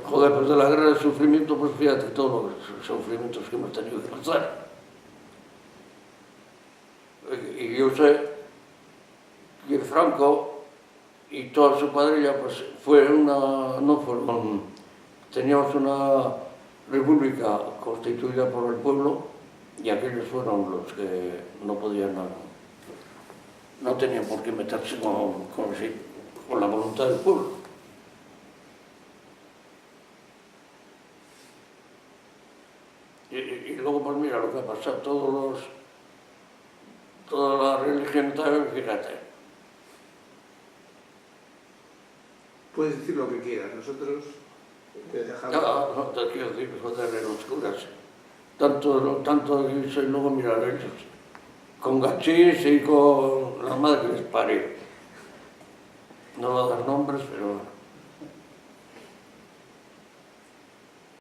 Joder, pues de la guerra de sufrimiento, pues fíjate todos los sufrimientos que hemos tenido que pasar. Y yo sé que Franco y toda su cuadrilla, pues teníamos una república constituida por el pueblo y aquellos fueron los que no podían, no tenían por qué meterse con la voluntad del pueblo. Y luego, pues mira lo que ha pasado, toda la religión también, fíjate. Puedes decir lo que quieras, nosotros te dejamos... No te quiero decir, joder, en los curas. Tanto y luego mirar ellos. Con Gachís y con la madre que les parió. No voy a dar nombres, pero...